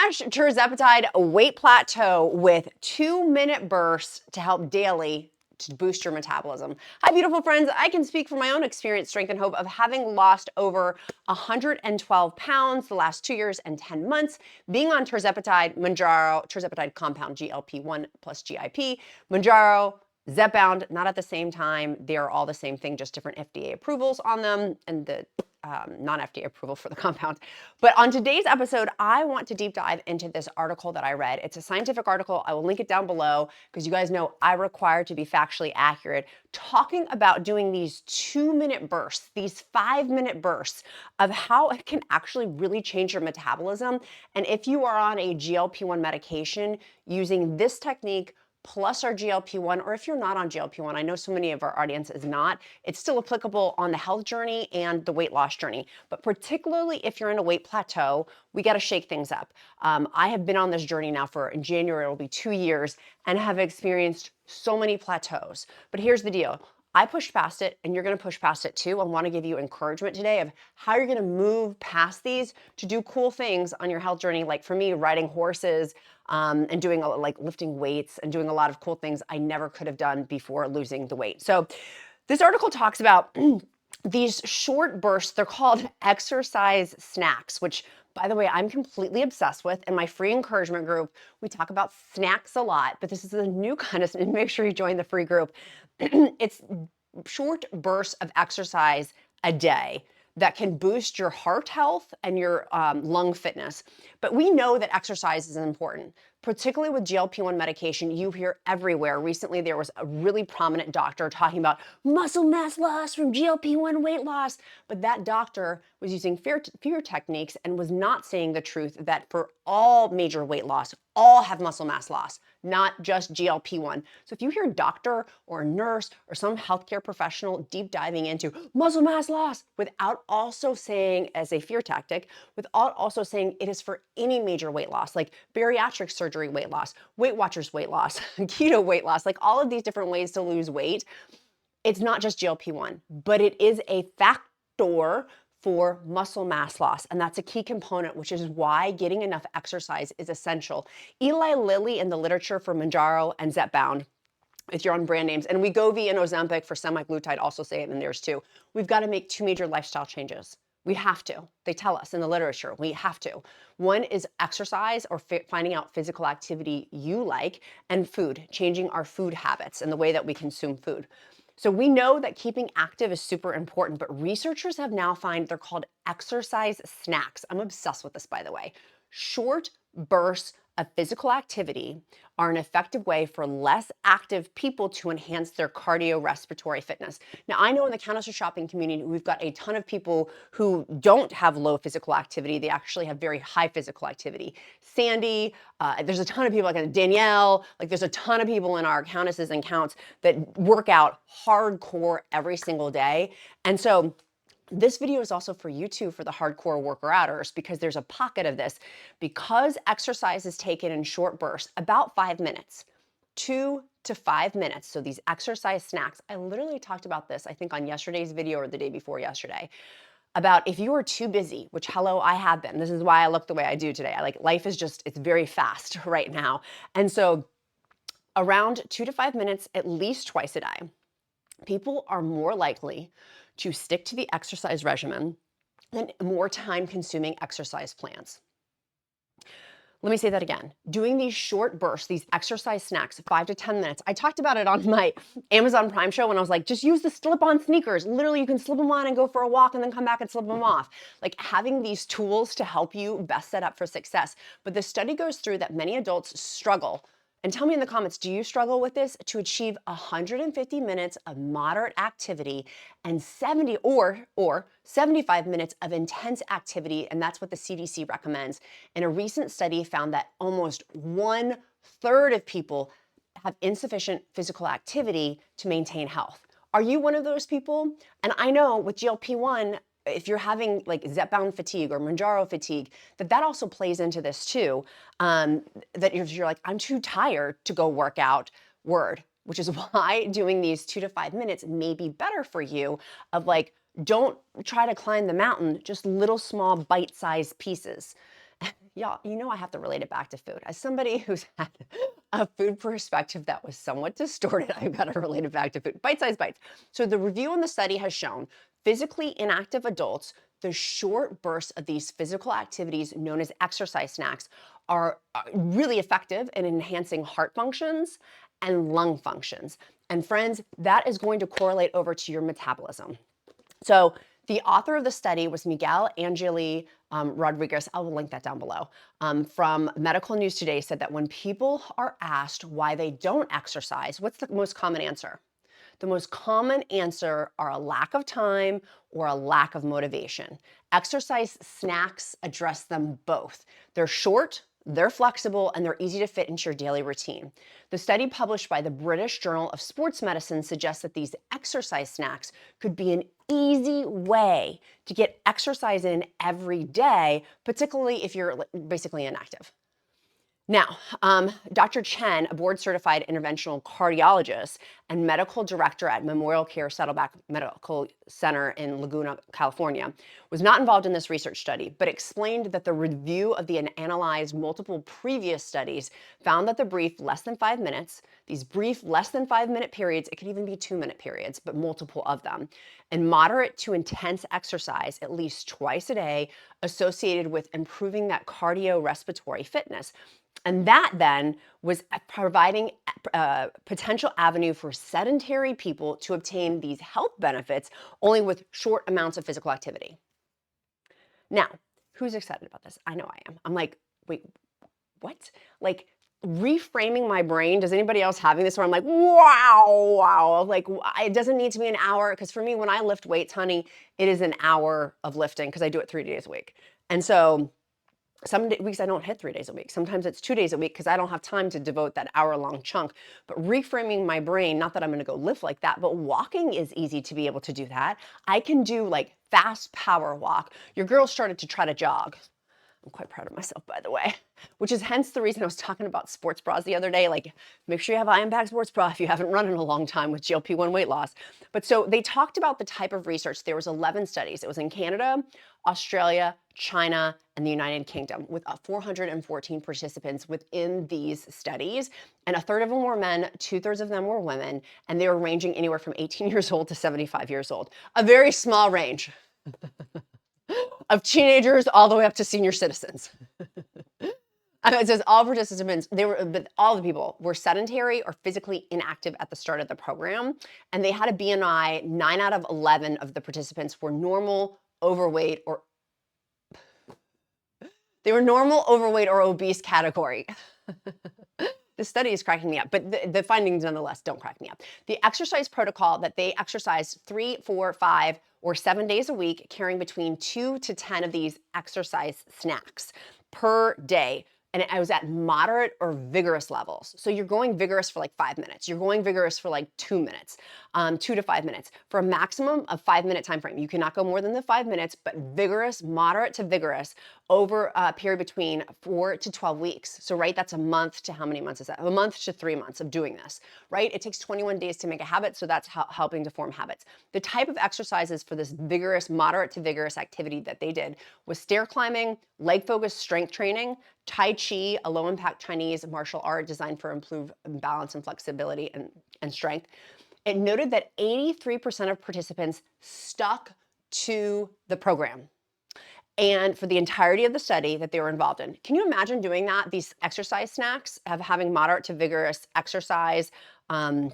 Smash Tirzepatide weight plateau with 2-minute bursts to help daily to boost your metabolism. Hi, beautiful friends. I can speak from my own experience, strength, and hope of having lost over 112 pounds the last 2 years and 10 months, being on Tirzepatide, Mounjaro, Tirzepatide compound GLP-1 plus GIP, Mounjaro, Zepbound, not at the same time. They are all the same thing, just different FDA approvals on them and the non-FDA approval for the compound. But on today's episode, I want to deep dive into this article that I read. It's a scientific article. I will link it down below because you guys know I require to be factually accurate, talking about doing these 2-minute bursts, these 5-minute bursts of how it can actually really change your metabolism. And if you are on a GLP-1 medication, using this technique plus our GLP-1, or if you're not on GLP-1, I know so many of our audience is not, it's still applicable on the health journey and the weight loss journey. But particularly if you're in a weight plateau, we got to shake things up. I have been on this journey now in January, it'll be 2 years, and have experienced so many plateaus. But here's the deal. I pushed past it, and you're going to push past it too. I want to give you encouragement today of how you're going to move past these to do cool things on your health journey. Like for me, riding horses, and doing like lifting weights and doing a lot of cool things I never could have done before losing the weight. So this article talks about these short bursts. They're called exercise snacks, which, by the way, I'm completely obsessed with. In my free encouragement group, we talk about snacks a lot, but this is a new kind of, make sure you join the free group. It's short bursts of exercise a day that can boost your heart health and your lung fitness. But we know that exercise is important, particularly with GLP-1 medication. You hear everywhere. Recently, there was a really prominent doctor talking about muscle mass loss from GLP-1 weight loss. But that doctor was using fear techniques and was not saying the truth that for all major weight loss, all have muscle mass loss, not just GLP-1. So if you hear a doctor or a nurse or some healthcare professional deep diving into muscle mass loss without also saying, as a fear tactic, without also saying it is for any major weight loss, like bariatric surgery weight loss, Weight Watchers weight loss, keto weight loss, like all of these different ways to lose weight, it's not just GLP-1, but it is a factor for muscle mass loss. And that's a key component, which is why getting enough exercise is essential. Eli Lilly in the literature for Mounjaro and Zepbound, if you're on brand names, and Wegovy and Ozempic for semaglutide also say it in theirs too. We've got to make 2 major lifestyle changes. We have to. They tell us in the literature, we have to. One is exercise or finding out physical activity you like, and food, changing our food habits and the way that we consume food. So we know that keeping active is super important, but researchers have now found they're called exercise snacks. I'm obsessed with this, by the way. Short bursts of physical activity are an effective way for less active people to enhance their cardiorespiratory fitness. Now, I know in the Countess of Shopping community, we've got a ton of people who don't have low physical activity. They actually have very high physical activity. Sandy, there's a ton of people like Danielle, like there's a ton of people in our Countesses and Counts that work out hardcore every single day. And so this video is also for you too, for the hardcore worker-outers, because there's a pocket of this. Because exercise is taken in short bursts, about 5 minutes, 2 to 5 minutes. So these exercise snacks, I literally talked about this, I think on yesterday's video or the day before yesterday, about if you are too busy, which hello, I have been. This is why I look the way I do today. Life is just, it's very fast right now. And so around 2 to 5 minutes, at least twice a day, people are more likely to stick to the exercise regimen than more time-consuming exercise plans. Let me say that again. Doing these short bursts, these exercise snacks, 5 to 10 minutes. I talked about it on my Amazon Prime show when I was like, just use the slip-on sneakers. Literally, you can slip them on and go for a walk and then come back and slip them off. Like having these tools to help you best set up for success. But the study goes through that many adults struggle. And tell me in the comments, do you struggle with this? To achieve 150 minutes of moderate activity and 70 or 75 minutes of intense activity, and that's what the CDC recommends. And a recent study found that almost 1/3 of people have insufficient physical activity to maintain health. Are you one of those people? And I know with GLP-1, if you're having like Zepbound fatigue or Mounjaro fatigue, that also plays into this too. That you're like, I'm too tired to go work out, which is why doing these 2 to 5 minutes may be better for you of like, don't try to climb the mountain, just little small bite-sized pieces. Y'all, you know I have to relate it back to food. As somebody who's had a food perspective that was somewhat distorted, I've got to relate it back to food. Bite-sized bites. So the review on the study has shown physically inactive adults, the short bursts of these physical activities known as exercise snacks are really effective in enhancing heart functions and lung functions. And friends, that is going to correlate over to your metabolism. So the author of the study was Miguel Angeli Rodriguez. I will link that down below. From Medical News Today said that when people are asked why they don't exercise, what's the most common answer? The most common answer are a lack of time or a lack of motivation. Exercise snacks address them both. They're short, they're flexible, and they're easy to fit into your daily routine. The study published by the British Journal of Sports Medicine suggests that these exercise snacks could be an easy way to get exercise in every day, particularly if you're basically inactive. Now, Dr. Chen, a board-certified interventional cardiologist and medical director at Memorial Care Saddleback Medical Center in Laguna, California, was not involved in this research study, but explained that the review of the analyzed multiple previous studies found that the brief less than 5 minutes, these brief less than 5 minute periods, it could even be 2 minute periods, but multiple of them, and moderate to intense exercise at least twice a day associated with improving that cardiorespiratory fitness. And that then was providing a potential avenue for sedentary people to obtain these health benefits only with short amounts of physical activity. Now, who's excited about this? I know I am. I'm like, wait, what? Like reframing my brain. Does anybody else having this where I'm like, wow. Like it doesn't need to be an hour. Because for me, when I lift weights, honey, it is an hour of lifting because I do it 3 days a week. And so some weeks I don't hit 3 days a week. Sometimes it's 2 days a week because I don't have time to devote that hour-long chunk. But reframing my brain, not that I'm going to go lift like that, but walking is easy to be able to do that. I can do like fast power walk. Your girl started to try to jog. I'm quite proud of myself, by the way, which is hence the reason I was talking about sports bras the other day. Like, make sure you have iron-packed sports bra if you haven't run in a long time with GLP-1 weight loss. But so they talked about the type of research. There was 11 studies. It was in Canada, Australia, China, and the United Kingdom with 414 participants within these studies. And a third of them were men, 2/3 of them were women, and they were ranging anywhere from 18 years old to 75 years old. A very small range. Of teenagers all the way up to senior citizens. It says all participants, but all the people were sedentary or physically inactive at the start of the program. And they had a BMI, 9 out of 11 of the participants were normal, overweight, or obese category. The study is cracking me up, but the findings nonetheless don't crack me up. The exercise protocol that they exercised 3, 4, 5, or 7 days a week, carrying between 2 to 10 of these exercise snacks per day. And I was at moderate or vigorous levels. So you're going vigorous for like 5 minutes. You're going vigorous for like 2 minutes, 2 to 5 minutes for a maximum of 5 minute time frame. You cannot go more than the 5 minutes, but vigorous, moderate to vigorous over a period between 4 to 12 weeks. So, right, that's a month to how many months is that? A month to 3 months of doing this, right? It takes 21 days to make a habit. So that's helping to form habits. The type of exercises for this vigorous, moderate to vigorous activity that they did was stair climbing, leg focused strength training, Tai Chi, a low-impact Chinese martial art designed for improved balance and flexibility and strength. It noted that 83% of participants stuck to the program and for the entirety of the study that they were involved in. Can you imagine doing that? These exercise snacks of having moderate to vigorous exercise, 2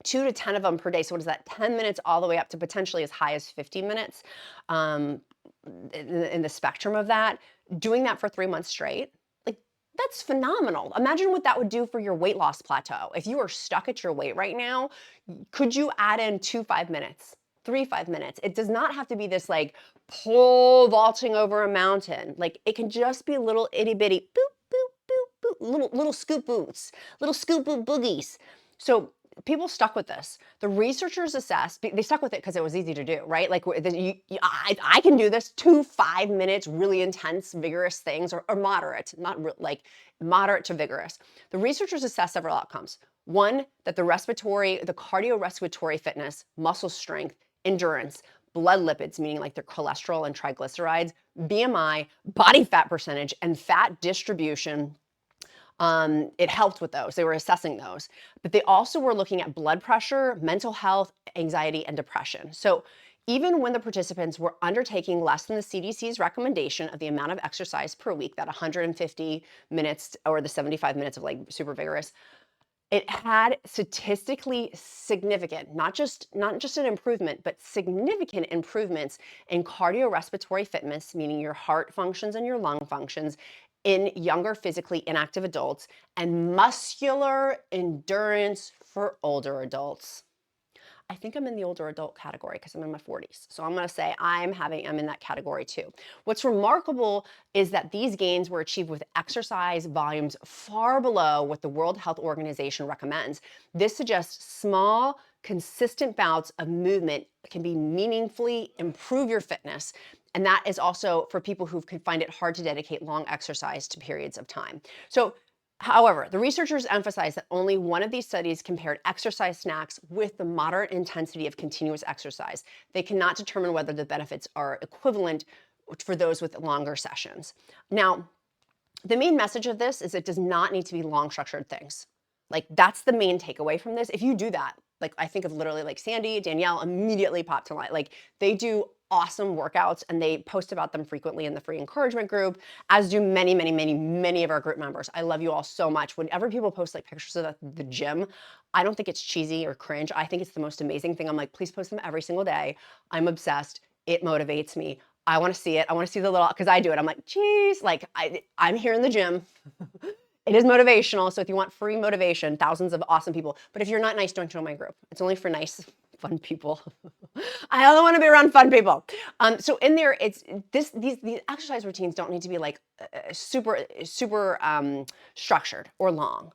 to 10 of them per day. So what is that? 10 minutes all the way up to potentially as high as 50 minutes in the spectrum of that. Doing that for 3 months straight. That's phenomenal. Imagine what that would do for your weight loss plateau. If you are stuck at your weight right now, could you add in 2 5 minutes, 3 5 minutes? It does not have to be this like pole vaulting over a mountain. Like it can just be little itty bitty boop, boop, boop, boop, little scoop boots, little scoop boot boogies. So people stuck with this. The researchers assessed, they stuck with it because it was easy to do, right? Like I can do this 2 5 minutes, really intense, vigorous things, or moderate, like moderate to vigorous. The researchers assessed several outcomes. One, that the cardiorespiratory fitness, muscle strength, endurance, blood lipids, meaning like their cholesterol and triglycerides, BMI, body fat percentage, and fat distribution. It helped with those. They were assessing those. But they also were looking at blood pressure, mental health, anxiety, and depression. So even when the participants were undertaking less than the CDC's recommendation of the amount of exercise per week, that 150 minutes or the 75 minutes of like super vigorous, it had statistically significant, not just an improvement, but significant improvements in cardiorespiratory fitness, meaning your heart functions and your lung functions, in younger physically inactive adults, and muscular endurance for older adults. I think I'm in the older adult category because I'm in my 40s. So I'm going to say I'm in that category too. What's remarkable is that these gains were achieved with exercise volumes far below what the World Health Organization recommends. This suggests small, consistent bouts of movement can be meaningfully improve your fitness. And that is also for people who can find it hard to dedicate long exercise to periods of time. So however, the researchers emphasize that only one of these studies compared exercise snacks with the moderate intensity of continuous exercise. They cannot determine whether the benefits are equivalent for those with longer sessions. Now, the main message of this is it does not need to be long structured things. Like that's the main takeaway from this. If you do that, like I think of literally like Sandy, Danielle immediately popped to light. Like they do awesome workouts and they post about them frequently in the free encouragement group, as do many of our group members. I love you all so much. Whenever people post like pictures of the gym, I don't think it's cheesy or cringe. I think it's the most amazing thing. I'm like, please post them every single day. I'm obsessed. It motivates me. I want to see it. I want to see the little, because I do it. I'm like, geez, like I'm here in the gym. It is motivational. So if you want free motivation, thousands of awesome people. But if you're not nice, don't join my group. It's only for nice, fun people. I only want to be around fun people. So in there, it's these exercise routines don't need to be like super structured or long.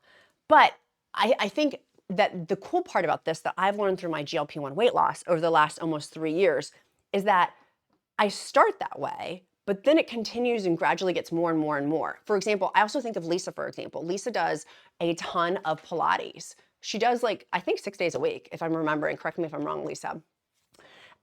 But I think that the cool part about this that I've learned through my GLP-1 weight loss over the last almost 3 years is that I start that way, but then it continues and gradually gets more and more and more. For example, I also think of Lisa, for example. Lisa does a ton of Pilates. She does like, I think 6 days a week, if I'm remembering. Correct me if I'm wrong, Lisa.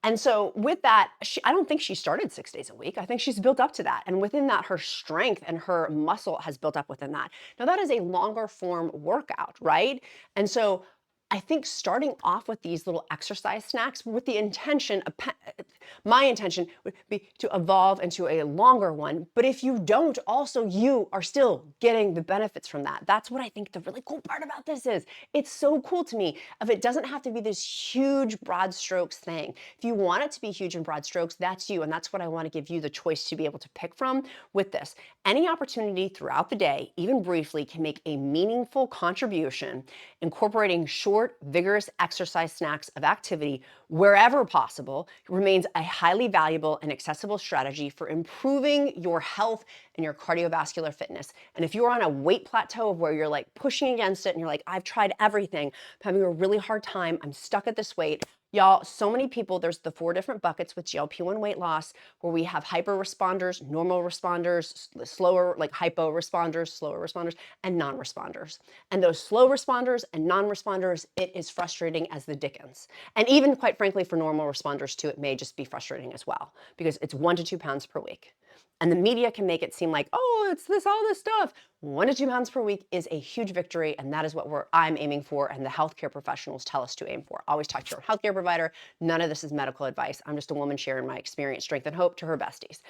And so with that, I don't think she started 6 days a week. I think she's built up to that. And within that, her strength and her muscle has built up within that. Now that is a longer form workout, right? And so I think starting off with these little exercise snacks with the intention of, my intention would be to evolve into a longer one. But if you don't, also you are still getting the benefits from that. That's what I think the really cool part about this is. It's so cool to me. If it doesn't have to be this huge broad strokes thing. If you want it to be huge and broad strokes, that's you. And that's what I want to give you the choice to be able to pick from with this. Any opportunity throughout the day, even briefly, can make a meaningful contribution, incorporating short, vigorous exercise snacks of activity wherever possible remains a highly valuable and accessible strategy for improving your health and your cardiovascular fitness. And if you're on a weight plateau of where you're like pushing against it and you're like, I've tried everything, I'm having a really hard time, I'm stuck at this weight. Y'all, so many people, there's the 4 different buckets with GLP-1 weight loss where we have hyper responders, normal responders, slower, like hypo responders, slower responders, and non-responders. And those slow responders and non-responders, it is frustrating as the dickens. And even quite frankly, for normal responders too, it may just be frustrating as well because it's 1 to 2 pounds per week. And the media can make it seem like, oh, it's all this stuff. 1 to 2 pounds per week is a huge victory, and that is what I'm aiming for, and the healthcare professionals tell us to aim for. Always talk to your healthcare provider. None of this is medical advice. I'm just a woman sharing my experience, strength, and hope to her besties.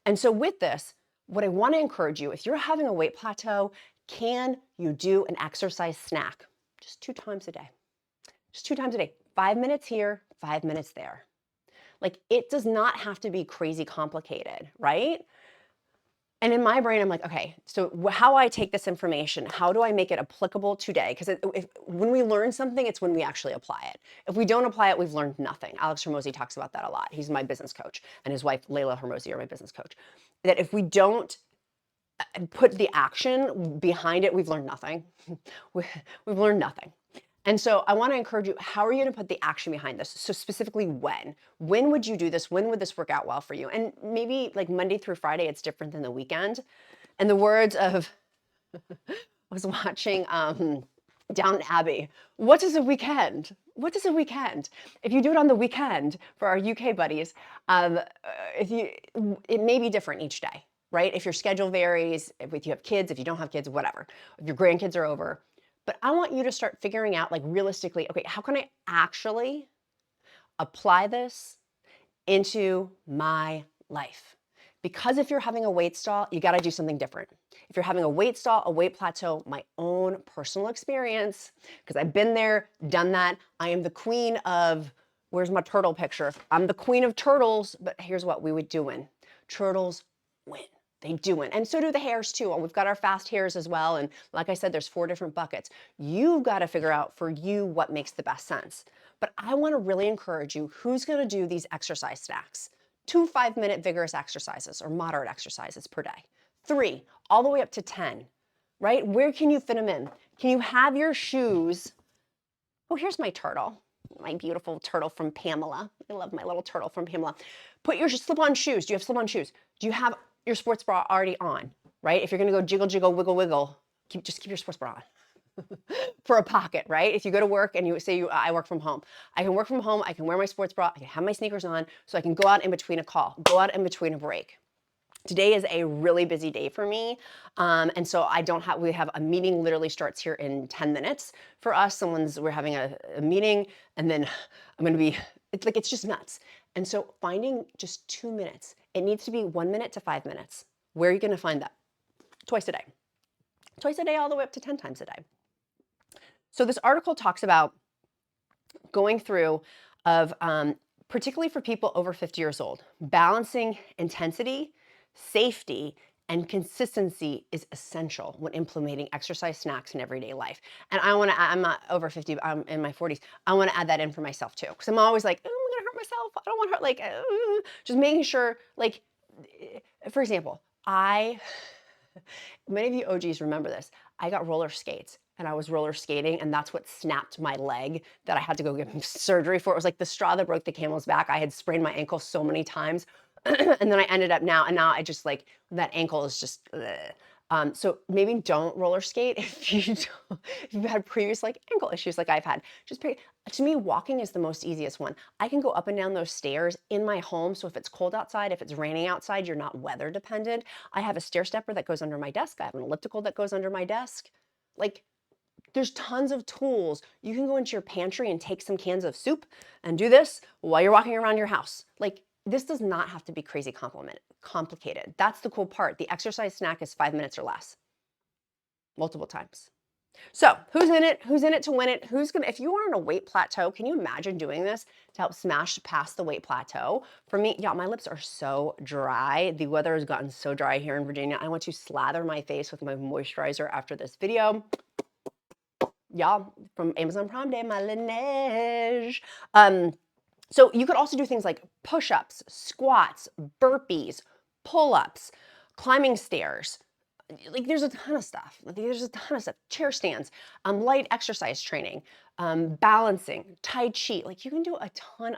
And so with this, what I want to encourage you, if you're having a weight plateau, can you do an exercise snack? Just 2 times a day. Just 2 times a day. 5 minutes here, 5 minutes there. Like, it does not have to be crazy complicated, right? And in my brain, I'm like, okay, so how I take this information, how do I make it applicable today? Because when we learn something, it's when we actually apply it. If we don't apply it, we've learned nothing. Alex Hormozi talks about that a lot. He's my business coach, and his wife, Layla Hormozi, are my business coach. That if we don't put the action behind it, we've learned nothing. We've learned nothing. And so I want to encourage you, how are you going to put the action behind this? So specifically when? When would you do this? When would this work out well for you? And maybe like Monday through Friday, it's different than the weekend. In the words of, I was watching Downton Abbey. What does a weekend? What does a weekend? If you do it on the weekend for our UK buddies, if you, it may be different each day, right? If your schedule varies, if you have kids, if you don't have kids, whatever, if your grandkids are over. But I want you to start figuring out, like, realistically, okay, how can I actually apply this into my life? Because if you're having a weight stall, you got to do something different. If you're having a weight stall, a weight plateau, my own personal experience, because I've been there, done that. I am the queen of, where's my turtle picture? I'm the queen of turtles, but here's what we would doing. Turtles win. They do win. And so do the hares too. We've got our fast hares as well. And like I said, there's 4 different buckets. You've got to figure out for you what makes the best sense. But I want to really encourage you, who's going to do these exercise snacks? 2 5-minute vigorous exercises or moderate exercises per day. 3, all the way up to 10, right? Where can you fit them in? Can you have your shoes? Oh, here's my turtle, my beautiful turtle from Pamela. I love my little turtle from Pamela. Put your slip-on shoes. Do you have slip-on shoes? Do you have your sports bra already on, right? If you're going to go jiggle, jiggle, wiggle, wiggle, just keep your sports bra on. For a pocket, right? If you go to work and you say I work from home, I can work from home, I can wear my sports bra, I can have my sneakers on, so I can go out in between a call, go out in between a break. Today is a really busy day for me, and so we have a meeting literally starts here in 10 minutes for us. We're having a meeting, and then I'm gonna be, it's just nuts. And so finding just 2 minutes, it needs to be 1 minute to 5 minutes. Where are you gonna find that? Twice a day. Twice a day all the way up to 10 times a day. So this article talks about going through of, particularly for people over 50 years old, balancing intensity, safety, and consistency is essential when implementing exercise snacks in everyday life. And I'm not over 50, I'm in my 40s. I want to add that in for myself too. Because I'm always like, oh, I'm going to hurt myself. I don't want to hurt, like, just making sure, like, for example, many of you OGs remember this. I got roller skates and I was roller skating, and that's what snapped my leg that I had to go get surgery for. It was like the straw that broke the camel's back. I had sprained my ankle so many times. And then I ended up now I just, like, that ankle is just, so maybe don't roller skate if you've had previous, like, ankle issues like I've had. To me, walking is the most easiest one. I can go up and down those stairs in my home. So if it's cold outside, if it's raining outside, you're not weather dependent. I have a stair stepper that goes under my desk. I have an elliptical that goes under my desk. Like, there's tons of tools. You can go into your pantry and take some cans of soup and do this while you're walking around your house. Like, this does not have to be crazy complicated. That's the cool part. The exercise snack is 5 minutes or less, multiple times. So who's in it? Who's in it to win it? If you are on a weight plateau, can you imagine doing this to help smash past the weight plateau? For me, yeah, my lips are so dry. The weather has gotten so dry here in Virginia. I want to slather my face with my moisturizer after this video. Y'all, from Amazon Prime Day, my Laneige. So you could also do things like push-ups, squats, burpees, pull-ups, climbing stairs. Like, there's a ton of stuff. Chair stands, light exercise training, balancing, tai chi. Like, you can do a ton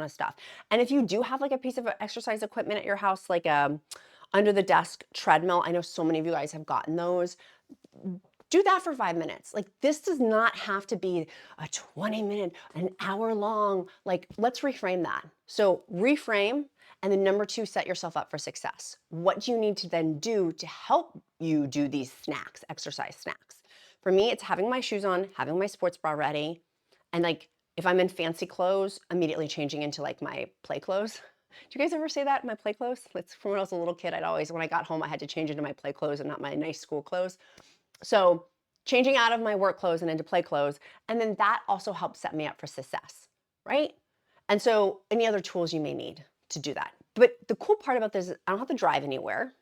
of stuff. And if you do have, like, a piece of exercise equipment at your house, like under the desk treadmill, I know so many of you guys have gotten those. Do that for 5 minutes. Like, this does not have to be a 20-minute, an hour long. Like, let's reframe that. So reframe, and then number 2, set yourself up for success. What do you need to then do to help you do these snacks, exercise snacks? For me, it's having my shoes on, having my sports bra ready, and, like, if I'm in fancy clothes, immediately changing into, like, my play clothes. Do you guys ever say that, my play clothes? It's from when I was a little kid. When I got home, I had to change into my play clothes and not my nice school clothes. So changing out of my work clothes and into play clothes, and then that also helps set me up for success, right? And so any other tools you may need to do that. But the cool part about this is I don't have to drive anywhere.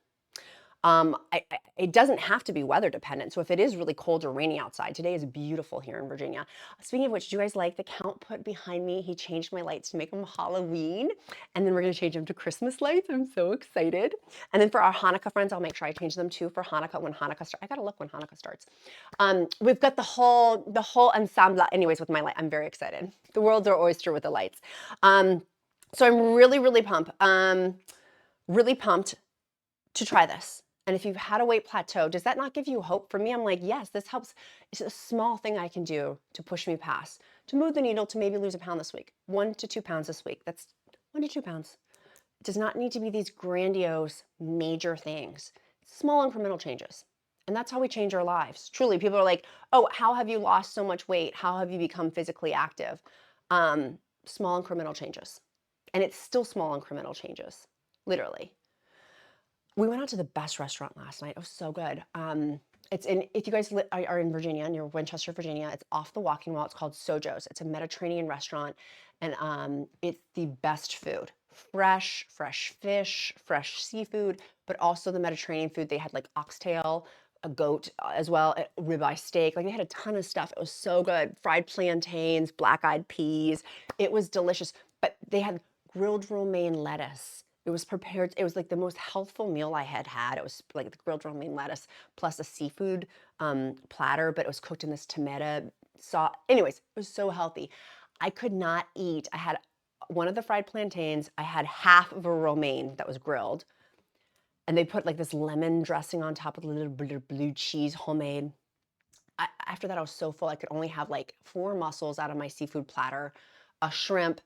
It doesn't have to be weather dependent. So if it is really cold or rainy outside, today is beautiful here in Virginia. Speaking of which, do you guys like the Count put behind me? He changed my lights to make them Halloween, and then we're going to change them to Christmas lights. I'm so excited. And then for our Hanukkah friends, I'll make sure I change them too for Hanukkah when Hanukkah starts. I got to look when Hanukkah starts. We've got the whole ensemble. Anyways, with my light, I'm very excited. The world's our oyster with the lights. So I'm really pumped to try this. And if you've had a weight plateau, does that not give you hope? For me, I'm like, yes, this helps. It's a small thing I can do to push me past, to move the needle, to maybe lose a pound this week, 1 to 2 pounds this week. That's 1 to 2 pounds. It does not need to be these grandiose, major things. Small incremental changes. And that's how we change our lives. Truly, people are like, oh, how have you lost so much weight? How have you become physically active? Small incremental changes. And it's still small incremental changes, literally. We went out to the best restaurant last night. It was so good. It's in, if you guys are in Virginia, near Winchester, Virginia, it's off the walking wall. It's called Sojo's. It's a Mediterranean restaurant, and it's the best food. Fresh fish, fresh seafood, but also the Mediterranean food. They had like oxtail, a goat as well, a ribeye steak. Like they had a ton of stuff. It was so good. Fried plantains, black-eyed peas. It was delicious. But they had grilled romaine lettuce. It was prepared, it was like the most healthful meal I had had. It was like the grilled romaine lettuce plus a seafood platter, but it was cooked in this tomato sauce. Anyways, it was so healthy. I could not eat. I had one of the fried plantains. I had half of a romaine that was grilled. And they put like this lemon dressing on top of a little blue cheese, homemade. After that, I was so full. I could only have like 4 mussels out of my seafood platter, a shrimp,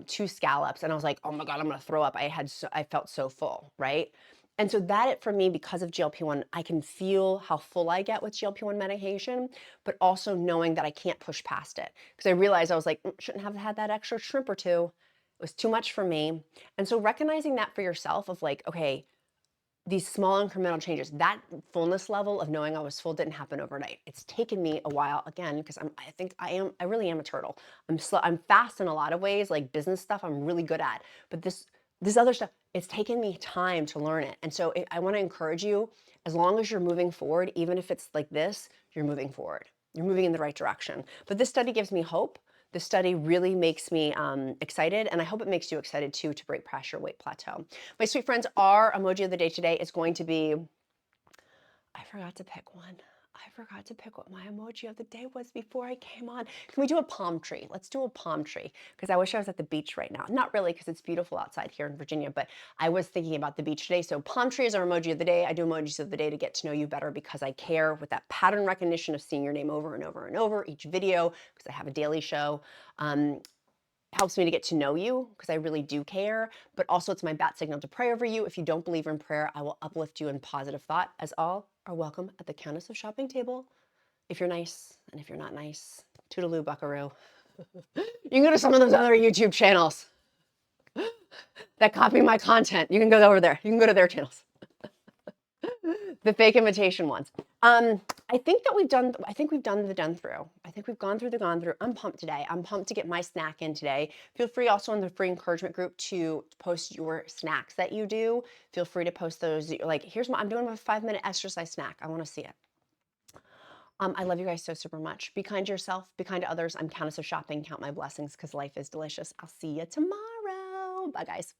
2 scallops, and I was like, oh my God, I'm gonna throw up. I felt so full, right? And so that for me, because of GLP-1, I can feel how full I get with GLP-1 medication, but also knowing that I can't push past it. Because I realized I was like, shouldn't have had that extra shrimp or 2. It was too much for me. And so recognizing that for yourself of like, okay, these small incremental changes, that fullness level of knowing I was full didn't happen overnight. It's taken me a while, again, because I really am a turtle. I'm slow, I'm fast in a lot of ways, like business stuff I'm really good at, but this other stuff, it's taken me time to learn it. And so I want to encourage you, as long as you're moving forward, even if it's like this, you're moving forward. You're moving in the right direction. But this study gives me hope. This study really makes me excited, and I hope it makes you excited too to break past your weight plateau. My sweet friends, our emoji of the day today is going to be, I forgot to pick one. I forgot to pick what my emoji of the day was before I came on. Can we do a palm tree? Let's do a palm tree, because I wish I was at the beach right now. Not really, because it's beautiful outside here in Virginia, but I was thinking about the beach today. So palm tree is our emoji of the day. I do emojis of the day to get to know you better because I care, with that pattern recognition of seeing your name over and over and over each video, because I have a daily show. Helps me to get to know you because I really do care, but also it's my bat signal to pray over you. If you don't believe in prayer, I will uplift you in positive thought, as all are welcome at the Countess of Shopping table. If you're nice, and if you're not nice, toodaloo, buckaroo. You can go to some of those other YouTube channels that copy my content. You can go over there. You can go to their channels. The fake imitation ones. I think we've done the done through. I think we've gone through the gone through. I'm pumped today. I'm pumped to get my snack in today. Feel free also in the free encouragement group to post your snacks that you do. Feel free to post those. Like, I'm doing a 5-minute exercise snack. I want to see it. I love you guys so super much. Be kind to yourself. Be kind to others. I'm Countess of Shopping. Count my blessings because life is delicious. I'll see you tomorrow. Bye, guys.